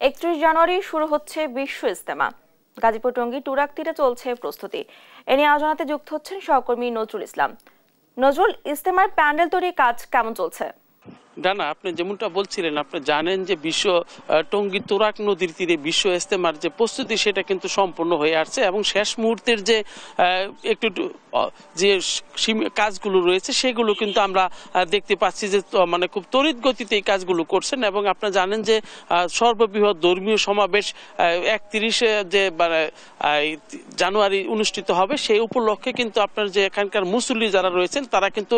31 জানুয়ারি শুরু হচ্ছে বিশ্ব ইজতেমা। গাজীপুর টঙ্গী টুরাক তীরে চলছে প্রস্তুতি। এ নিয়ে আলোচনাতে যুক্ত হচ্ছেন সহকর্মী নজরুল ইসলাম। নজরুল, ইজতেমার প্যান্ডেল তৈরির কাজ কেমন চলছে? ডানা, আপনি যেমনটা বলছিলেন, আপনি জানেন যে বিশ্ব টঙ্গী তুরাগ নদীর তীরে বিশ্ব ইজতেমার যে প্রস্তুতি সেটা কিন্তু সম্পূর্ণ হয়ে আসছে এবং শেষ মুহূর্তের যে একটু যে কাজগুলো রয়েছে সেগুলো কিন্তু আমরা দেখতে পাচ্ছি যে মানে খুব তড়িৎ গতিতে এই কাজগুলো করছেন। এবং আপনারা জানেন যে সর্ববৃহৎ ধর্মীয় সমাবেশ 31 যে জানুয়ারি অনুষ্ঠিত হবে, সেই উপলক্ষে কিন্তু আপনার যে এখানকার মুসল্লি যারা রয়েছেন তারা কিন্তু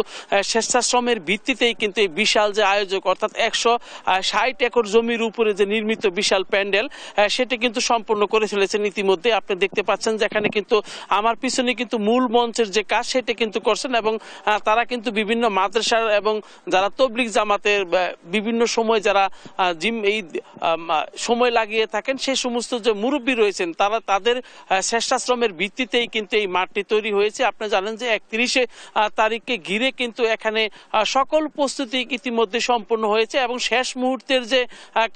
স্বেচ্ছাশ্রমের ভিত্তিতেই কিন্তু এই বিশাল যে আয়োজক, অর্থাৎ 160 একর জমির উপরে যে নির্মিত বিশাল প্যান্ডেল, সেটা কিন্তু সম্পন্ন করে ফেলেছেন ইতিমধ্যে। আপনি দেখতে পাচ্ছেন যে এখানে কিন্তু আমার পিছনে কিন্তু মূল মঞ্চের যে কাজ সেটা কিন্তু করছেন এবং তারা কিন্তু বিভিন্ন মাদ্রাসার এবং যারা তবলিগ জামাতের বিভিন্ন সময় যারা এই সময় লাগিয়ে থাকেন সেই সমস্ত যে মুরব্বী রয়েছেন তারা তাদের স্বেচ্ছাশ্রমের ভিত্তিতেই কিন্তু এই মাঠটি তৈরি হয়েছে। আপনি জানেন যে 31 তারিখকে ঘিরে কিন্তু এখানে সকল প্রস্তুতি ইতিমধ্যে সম্পন্ন হয়েছে এবং শেষ মুহূর্তের যে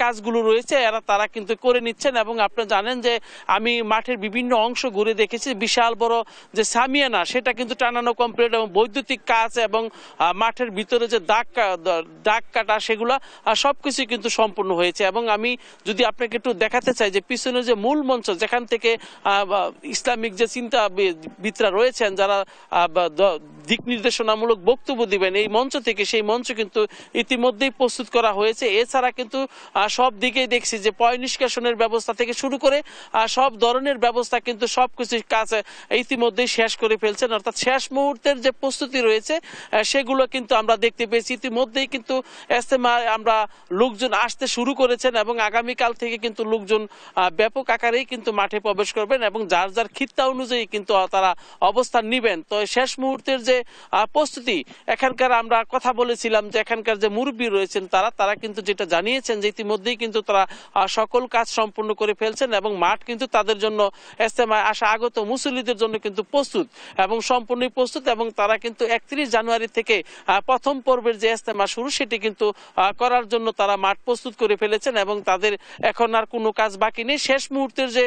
কাজগুলো রয়েছে তারা কিন্তু করে নিচ্ছেন। এবং আপনারা জানেন যে আমি মাঠের বিভিন্ন অংশ ঘুরে দেখেছি, বিশাল বড় যে সামিয়ানা সেটা কিন্তু টানানো কমপ্লিট এবং বৈদ্যুতিক কাজ এবং মাঠের ভিতরে যে দাগ কাটা সেগুলা সবকিছু কিন্তু সম্পূর্ণ হয়েছে। এবং আমি যদি আপনাকে একটু দেখাতে চাই যে পিছনে যে মূল মঞ্চ, যেখান থেকে ইসলামিক যে চিন্তাবিদরা রয়েছেন যারা দিক নির্দেশনামূলক বক্তব্য দিবেন এই মঞ্চ থেকে, সেই মঞ্চ কিন্তু ইতিমধ্যেই প্রস্তুত করা হয়েছে। এছাড়া কিন্তু সব দিকেই দেখছি যে পয় নিষ্কাশনের ব্যবস্থা থেকে শুরু করে সব ধরনের ব্যবস্থা কিন্তু সবকিছু কাজ ইতিমধ্যেই শেষ করে ফেলছেন। অর্থাৎ শেষ মুহূর্তের যে প্রস্তুতি রয়েছে সেগুলো কিন্তু আমরা দেখতে পেয়েছি। ইতিমধ্যেই কিন্তু ইজতেমায় আমরা লোকজন আসতে শুরু করেছেন এবং আগামীকাল থেকে কিন্তু লোকজন ব্যাপক আকারেই কিন্তু মাঠে প্রবেশ করবেন এবং যার যার খিত্তা অনুযায়ী কিন্তু তারা অবস্থান নিবেন। তো শেষ মুহূর্তের যে প্রস্তুতি, এখানকার আমরা কথা বলেছিলাম যে এখানকার যে মুরব্বী রয়েছেন তারা কিন্তু যেটা জানিয়েছেন যে ইতিমধ্যেই কিন্তু তারা সকল কাজ সম্পূর্ণ করে ফেলছেন এবং মাঠ কিন্তু তাদের জন্য ইজতেমায় আসা আগত মুসল্লিদের জন্য কিন্তু প্রস্তুত এবং সম্পূর্ণই প্রস্তুত। এবং তারা কিন্তু 31 জানুয়ারি থেকে প্রথম পর্বের যে ইজতেমা শুরু সেটি কিন্তু করার জন্য তারা মাঠ প্রস্তুত করে ফেলেছেন এবং তাদের এখন আর কোনো কাজ বাকি নেই। শেষ মুহূর্তের যে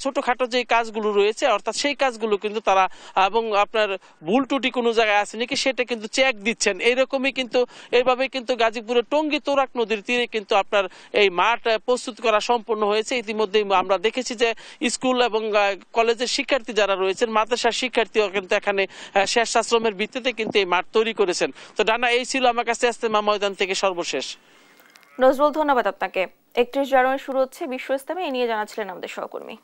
ছোটখাটো যে কাজগুলো রয়েছে অর্থাৎ সেই কাজগুলো কিন্তু তারা এবং আপনার ভুল ত্রুটি কোনো জায়গায় আছে নাকি সেটা কিন্তু চেক দিচ্ছেন। এইরকমই কিন্তু এইভাবে কিন্তু গাজীপুরের টঙ্গী তুরাগ নদীর তীরে কিন্তু আপনার এই মাঠ প্রস্তুত করা সম্পন্ন হয়েছে। ইতিমধ্যে আমরা দেখেছি যে স্কুল এবং কলেজের শিক্ষার্থী যারা রয়েছেন, মাদ্রাসার শিক্ষার্থীও কিন্তু এখানে স্বেচ্ছাশ্রমের ভিত্তিতে কিন্তু এই মাঠ তৈরি করেছেন। তো ডানা, এই ছিল আমার কাছে ইজতেমা ময়দান থেকে সর্বশেষ। নজরুল, ধন্যবাদ আপনাকে। 31 জানুয়ারি শুরু হচ্ছে বিশ্ব ইজতেমা, এ নিয়ে জানাচ্ছিলেন আমাদের সহকর্মী।